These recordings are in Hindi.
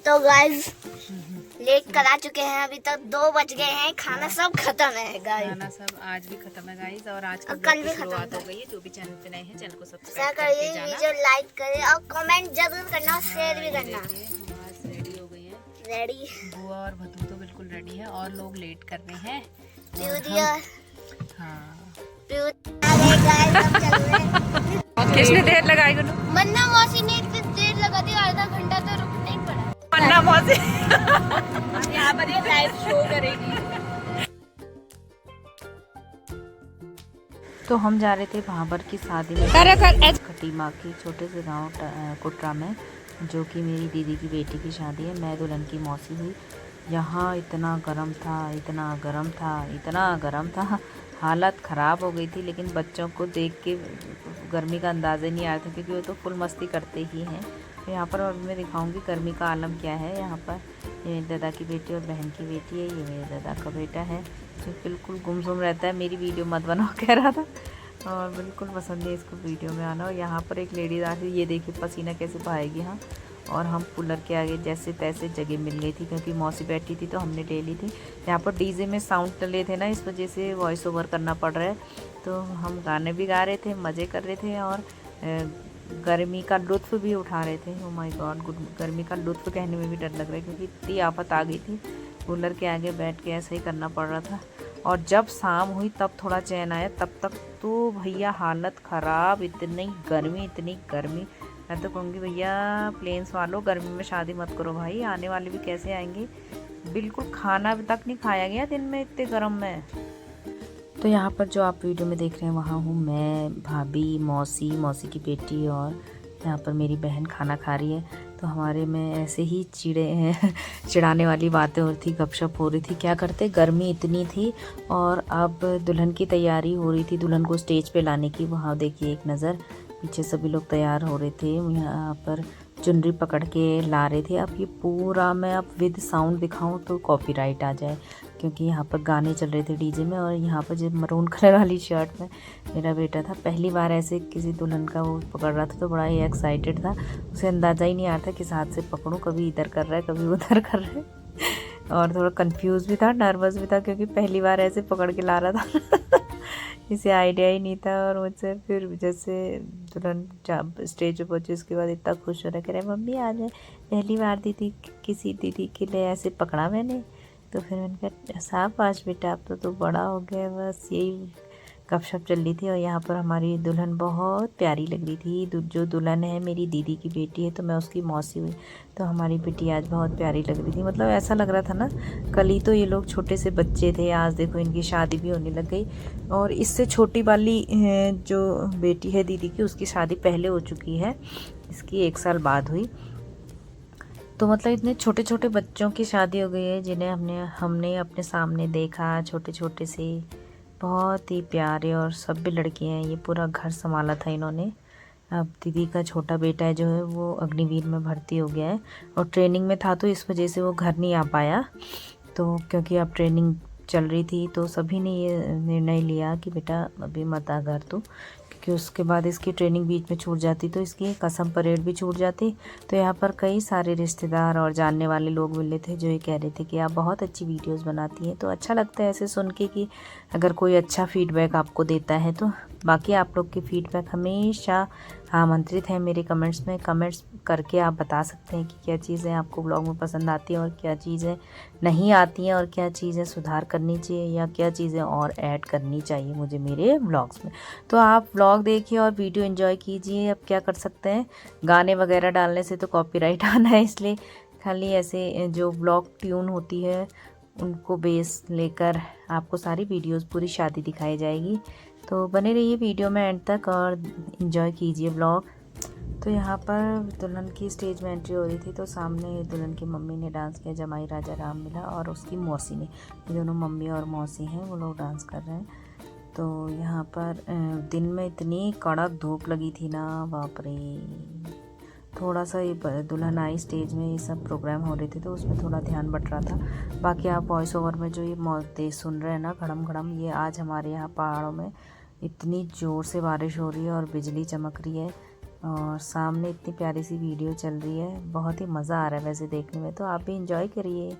तो गाइस लेट कर आ चुके हैं, अभी तक 2 बज गए हैं, खाना सब खत्म है गाइस। खाना सब आज भी खत्म है गाइस, और आज और कल भी भी खत्म शुरुआत है। हो गई है। जो भी चैनल पे नए हैं चैनल को शेयर सब्सक्राइब करिए, करके जाना, वीडियो लाइक करिए और कमेंट जरूर करना और शेयर भी ये करना। देखिए हम आज रेडी हो गई हैं। रेडी बुआ और भतू तो बिल्कुल रेडी है और लोग लेट कर रहे हैं। वीडियो हाँ किसने देर लगाई गुनु? मन्ना मौसी ने इतनी देर लगा दी, आधा घंटा तो रुकना ही पड़ा। मन्ना मौसी यहाँ पर ये लाइव शो करेगी। तो हम जा रहे थे भाबर की शादी में खटीमा की छोटे से गांव कुटरा में, जो कि मेरी दीदी की बेटी की शादी है। मैं दुल्हन की मौसी हुई। यहाँ इतना गर्म था, इतना गर्म था, इतना गर्म था, हालत ख़राब हो गई थी। लेकिन बच्चों को देख के गर्मी का अंदाज़ा नहीं आया था, क्योंकि वो तो फुल मस्ती करते ही हैं। तो यहाँ पर और मैं दिखाऊंगी गर्मी का आलम क्या है। यहाँ पर ये मेरे दादा की बेटी और बहन की बेटी है, ये मेरे दादा का बेटा है जो बिल्कुल गुमसुम रहता है। मेरी वीडियो मत बनाओ कह रहा था, और बिल्कुल पसंद है इसको वीडियो में आना। और यहाँ पर एक लेडीज आ रही, ये देखिए पसीना कैसे बहाएगी। हाँ, और हम कूलर के आगे जैसे तैसे जगह मिल गई थी, क्योंकि मौसी बैठी थी तो हमने ले ली थी। यहाँ पर डीजे में साउंड डले थे ना, इस वजह से वॉइस ओवर करना पड़ रहा है। तो हम गाने भी गा रहे थे, मज़े कर रहे थे और गर्मी का लुत्फ़ भी उठा रहे थे। ओ माय गॉड, गर्मी का लुत्फ़ कहने में भी डर लग रहा है, क्योंकि इतनी आफत आ गई थी। कूलर के आगे बैठ के ऐसे ही करना पड़ रहा था। और जब शाम हुई तब थोड़ा चैन आया, तब तक तो भैया हालत ख़राब, इतनी गर्मी। मैं तो कहूँगी भैया प्लेन्स वालों गर्मी में शादी मत करो भाई, आने वाले भी कैसे आएंगे। बिल्कुल खाना अभी तक नहीं खाया गया दिन में, इतने गर्म में। तो यहाँ पर जो आप वीडियो में देख रहे हैं वहाँ हूँ मैं, भाभी, मौसी की बेटी, और यहाँ पर मेरी बहन खाना खा रही है। तो हमारे में ऐसे ही चिढ़ाने वाली बातें हो रही थी, गपशप हो रही थी। क्या करते, गर्मी इतनी थी और अब दुल्हन की तैयारी हो रही थी, दुल्हन को स्टेज पे लाने की। वहाँ देखिए एक नज़र, पीछे सभी लोग तैयार हो रहे थे, यहाँ पर चुनरी पकड़ के ला रहे थे। अब ये पूरा मैं अब विद साउंड दिखाऊं तो कॉपीराइट आ जाए, क्योंकि यहाँ पर गाने चल रहे थे डीजे में। और यहाँ पर जो मरून कलर वाली शर्ट में मेरा बेटा था, पहली बार ऐसे किसी दुल्हन का वो पकड़ रहा था, तो बड़ा ही एक्साइटेड था। उसे अंदाज़ा ही नहीं आता किस हाथ से पकड़ूं, कभी इधर कर रहा है कभी उधर कर रहा है। और थोड़ा कंफ्यूज भी था, नर्वस भी था, क्योंकि पहली बार ऐसे पकड़ के ला रहा था। इसे आइडिया ही नहीं था। और मुझसे फिर जैसे दुल्हन स्टेज पे पहुंची, उसके बाद इतना खुश हो रहा, कह रहे मम्मी आज पहली बार दीदी किसी दीदी के लिए ऐसे पकड़ा मैंने। तो फिर मैंने कहा शाबाश बेटा, अब तो तू बड़ा हो गया। बस यही गपशप चल रही थी। और यहाँ पर हमारी दुल्हन बहुत प्यारी लग रही थी। जो दुल्हन है मेरी दीदी की बेटी है, तो मैं उसकी मौसी हुई। तो हमारी बेटी आज बहुत प्यारी लग रही थी। मतलब ऐसा लग रहा था ना, कल ही तो ये लोग छोटे से बच्चे थे, आज देखो इनकी शादी भी होने लग गई। और इससे छोटी वाली जो बेटी है दीदी की, उसकी शादी पहले हो चुकी है, इसकी 1 साल बाद हुई। तो मतलब इतने छोटे छोटे बच्चों की शादी हो गई है, जिन्हें हमने अपने सामने देखा, छोटे छोटे से, बहुत ही प्यारे। और सब भी लड़कियां हैं, ये पूरा घर संभाला था इन्होंने। अब दीदी का छोटा बेटा है जो है, वो अग्निवीर में भर्ती हो गया है और ट्रेनिंग में था, तो इस वजह से वो घर नहीं आ पाया। तो क्योंकि अब ट्रेनिंग चल रही थी, तो सभी ने ये निर्णय लिया कि बेटा अभी मत आ घर तू, क्योंकि उसके बाद इसकी ट्रेनिंग बीच में छूट जाती तो इसकी कसम परेड भी छूट जाती। तो यहाँ पर कई सारे रिश्तेदार और जानने वाले लोग मिले थे, जो ये कह रहे थे कि आप बहुत अच्छी वीडियोस बनाती हैं। तो अच्छा लगता है ऐसे सुन के कि अगर कोई अच्छा फीडबैक आपको देता है तो। बाकी आप लोग की फीडबैक हमेशा आमंत्रित है मेरे कमेंट्स में। कमेंट्स करके आप बता सकते हैं कि क्या चीज़ें आपको ब्लॉग में पसंद आती हैं और क्या चीज़ें नहीं आती हैं, और क्या चीज़ें सुधार करनी चाहिए या क्या चीज़ें और ऐड करनी चाहिए मुझे मेरे ब्लॉग्स में। तो आप ब्लॉग देखिए और वीडियो एंजॉय कीजिए। अब क्या कर सकते हैं, गाने वगैरह डालने से तो कॉपीराइट आना है, इसलिए खाली ऐसे जो ब्लॉग ट्यून होती है उनको बेस लेकर आपको सारी वीडियोस पूरी शादी दिखाई जाएगी। तो बने रहिए वीडियो में एंड तक और एंजॉय कीजिए ब्लॉग। तो यहाँ पर दुल्हन की स्टेज में एंट्री हो रही थी, तो सामने दुल्हन की मम्मी ने डांस किया, जमाई राजा राम मिला, और उसकी मौसी ने, ये दोनों मम्मी और मौसी हैं, वो लोग डांस कर रहे हैं। तो यहाँ पर दिन में इतनी कड़क धूप लगी थी ना, बाप रे। थोड़ा सा ये दुल्हन आई स्टेज में, ये सब प्रोग्राम हो रहे थे, तो उसमें थोड़ा ध्यान बट रहा था। बाकी आप वॉइस ओवर में जो ये तेज सुन रहे हैं ना, घड़म घड़म, ये आज हमारे यहाँ पहाड़ों में इतनी ज़ोर से बारिश हो रही है और बिजली चमक रही है। और सामने इतनी प्यारी सी वीडियो चल रही है, बहुत ही मज़ा आ रहा है वैसे देखने में, तो आप भी इंजॉय करिए।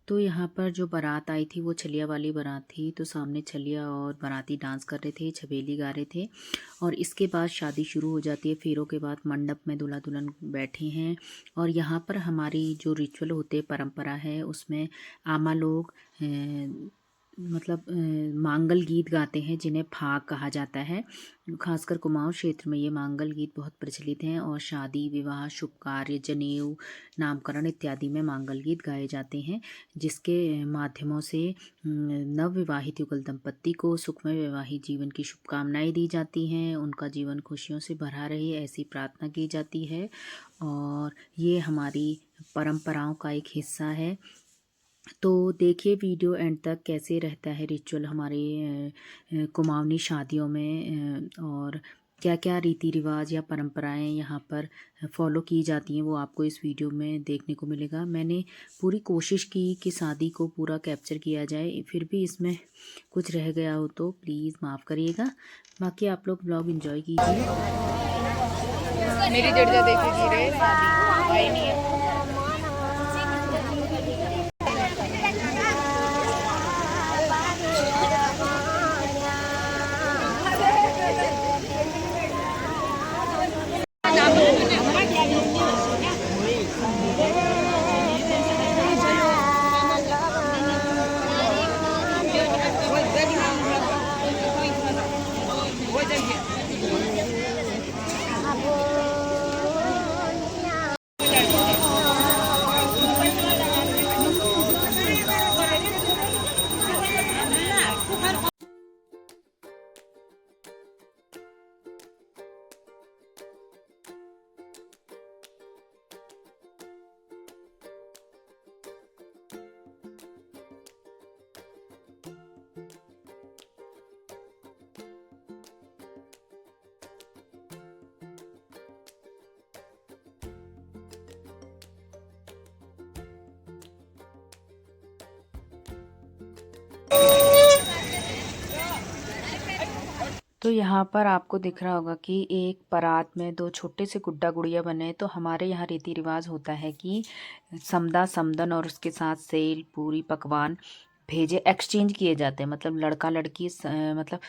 तो यहाँ पर जो बारात आई थी वो छलिया वाली बारात थी। तो सामने छलिया और बाराती डांस कर रहे थे, छबेली गा रहे थे और इसके बाद शादी शुरू हो जाती है। फेरों के बाद मंडप में दूल्हा दुल्हन बैठे हैं और यहाँ पर हमारी जो रिचुअल होते परंपरा है उसमें आमा लोग मांगल गीत गाते हैं जिन्हें फाग कहा जाता है। खासकर कुमाऊं क्षेत्र में ये मांगल गीत बहुत प्रचलित हैं और शादी विवाह शुभ कार्य जनेऊ नामकरण इत्यादि में मांगल गीत गाए जाते हैं, जिसके माध्यमों से नवविवाहित युगल दंपत्ति को सुखमय वैवाहिक जीवन की शुभकामनाएं दी जाती हैं। उनका जीवन खुशियों से भरा रहे ऐसी प्रार्थना की जाती है और ये हमारी परंपराओं का एक हिस्सा है। तो देखिए वीडियो एंड तक कैसे रहता है रिचुअल हमारे कुमाऊनी शादियों में और क्या क्या रीति रिवाज या परंपराएं यहाँ पर फॉलो की जाती हैं वो आपको इस वीडियो में देखने को मिलेगा। मैंने पूरी कोशिश की कि शादी को पूरा कैप्चर किया जाए, फिर भी इसमें कुछ रह गया हो तो प्लीज़ माफ़ करिएगा। बाकी आप लोग ब्लॉग एंजॉय कीजिए। मेरी जड़ देखिए गिरे शादी आई नहीं है। तो यहाँ पर आपको दिख रहा होगा कि एक परात में दो छोटे से गुड्डा गुड़िया बने। तो हमारे यहाँ रीति रिवाज होता है कि समदा समदन और उसके साथ सेल पूरी पकवान भेजे एक्सचेंज किए जाते हैं। मतलब लड़का लड़की मतलब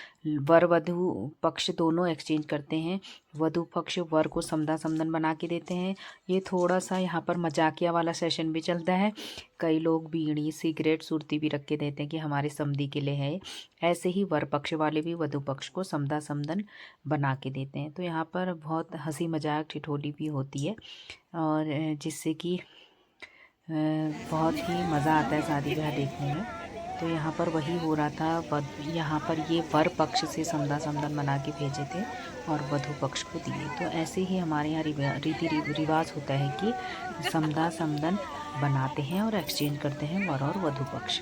वर वधु पक्ष दोनों एक्सचेंज करते हैं। वधु पक्ष वर को समदा समदन बना के देते हैं। ये थोड़ा सा यहाँ पर मजाकिया वाला सेशन भी चलता है। कई लोग बीड़ी सिगरेट सुरती भी रख के देते हैं कि हमारे समधी के लिए है। ऐसे ही वर पक्ष वाले भी वधु पक्ष को समदा समदन बना के देते हैं। तो यहाँ पर बहुत हंसी मजाक ठिठोली भी होती है और जिससे कि बहुत ही मज़ा आता है शादी ब्याह देखने में। तो यहाँ पर वही हो रहा था। यहाँ पर ये वर पक्ष से समदा समदन बना के भेजे थे और वधु पक्ष को दिए। तो ऐसे ही हमारे यहाँ रीति रिवाज होता है कि समदा समदन बनाते हैं और एक्सचेंज करते हैं वर और वधु पक्ष।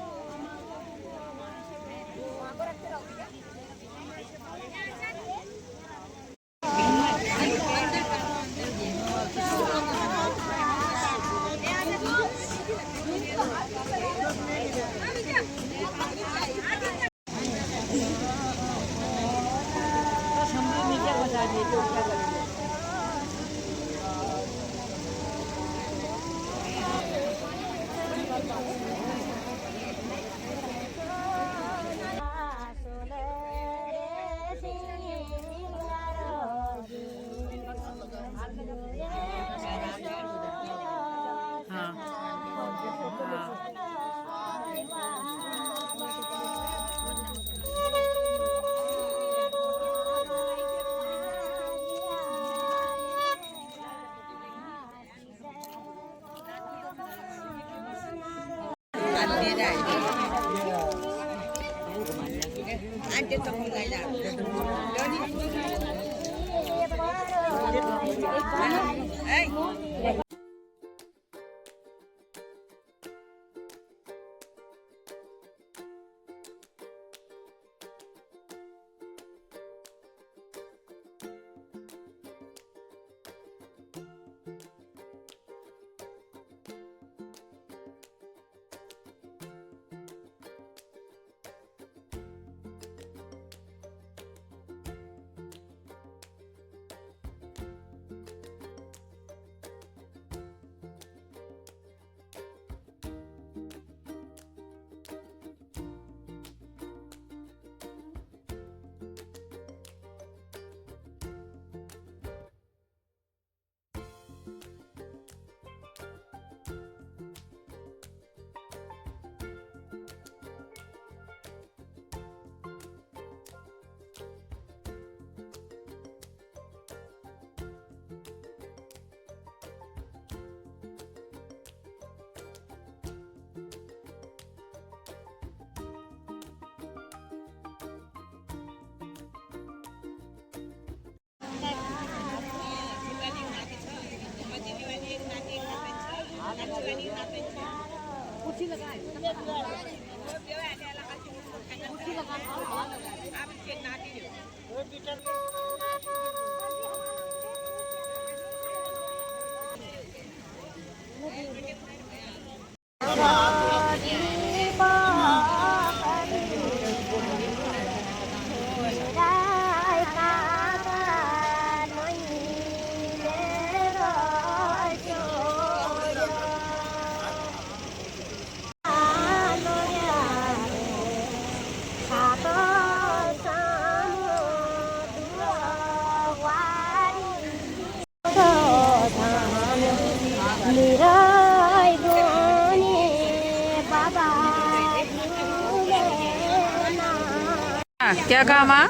क्या काम आ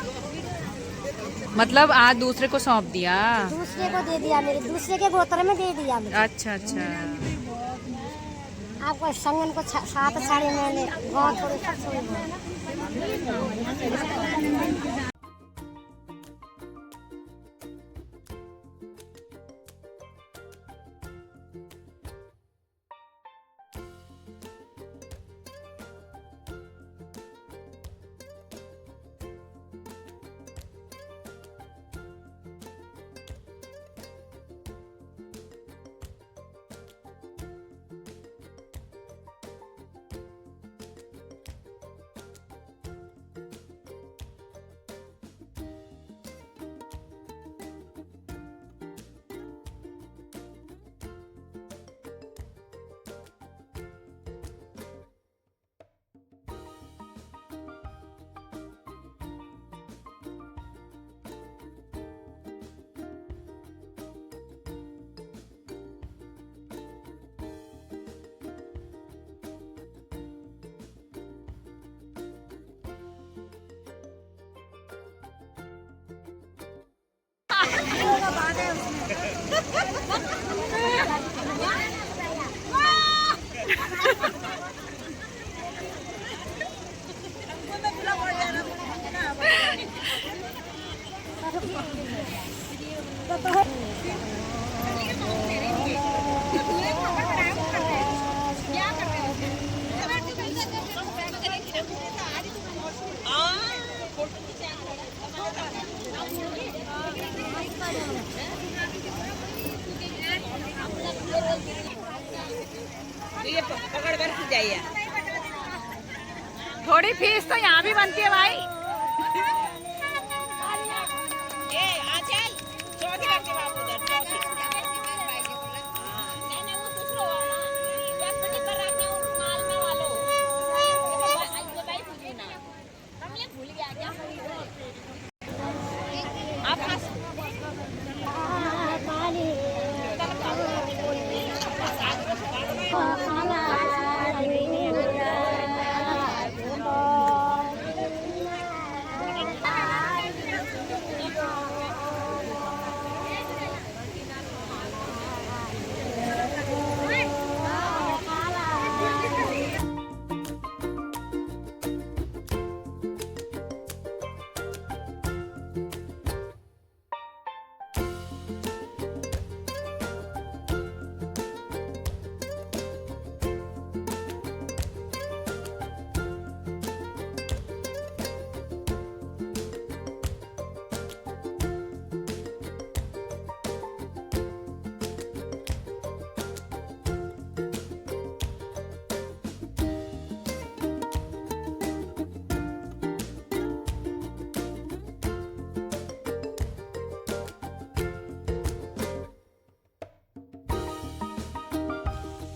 मतलब आज दूसरे को सौंप दिया। दूसरे को दे दिया, मेरे दूसरे के गोत्र में दे दिया मुझे। अच्छा अच्छा। आपको संगन को 7 साड़ी मैंने गाँव थोड़ी सा ये पकड़ कर जाइए। थोड़ी फीस तो यहाँ भी बनती है भाई।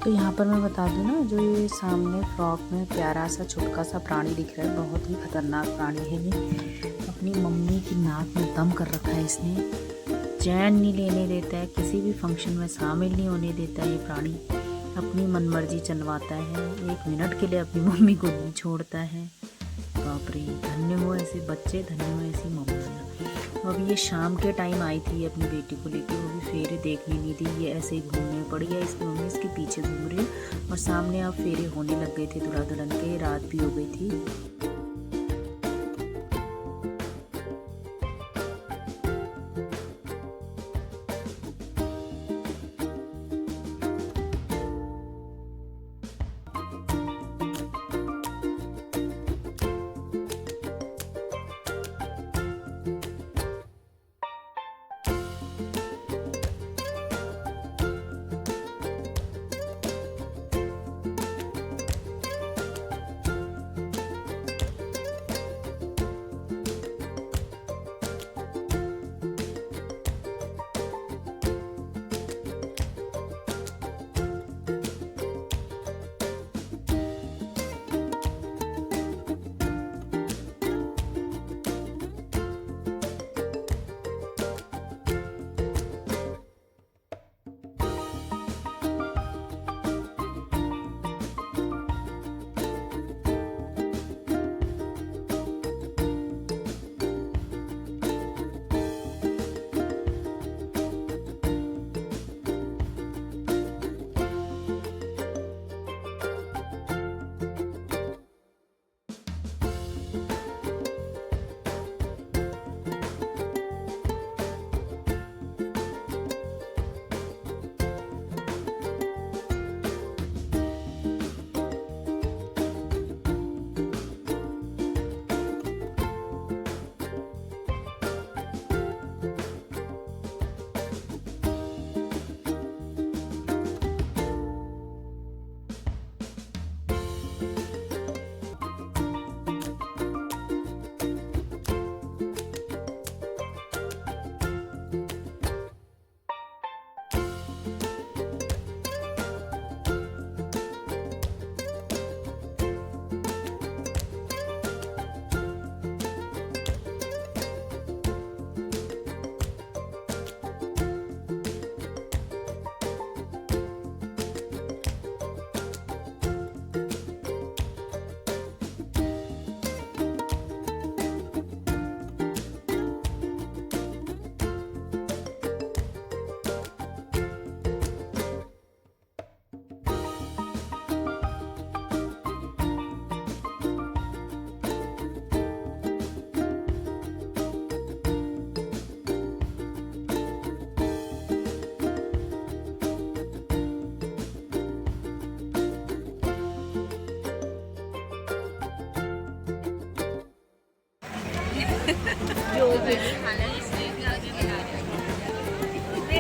तो यहाँ पर मैं बता दूँ ना, जो ये सामने फ्रॉक में प्यारा सा छुटका सा प्राणी दिख रहा है, बहुत ही खतरनाक प्राणी है ये। अपनी मम्मी की नाक में दम कर रखा है इसने, चैन नहीं लेने देता है, किसी भी फंक्शन में शामिल नहीं होने देता है ये प्राणी। अपनी मनमर्जी चलवाता है, 1 मिनट के लिए अपनी मम्मी को नहीं छोड़ता है। बाप रे, धन्य हो ऐसे बच्चे, धन्य हो ऐसी मम्मियाँ। अब ये शाम के टाइम आई थी अपनी बेटी को लेकर, वो भी फेरे देखने नहीं दी, ये ऐसे ही घूमने पड़ गया। इसकी मम्मी इसके पीछे घूम रही है और सामने अब फेरे होने लग गए थे दूल्हा दुल्हन के, रात भी हो गई थी।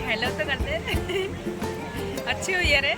हेलो तो करते अच्छी हुई है रे।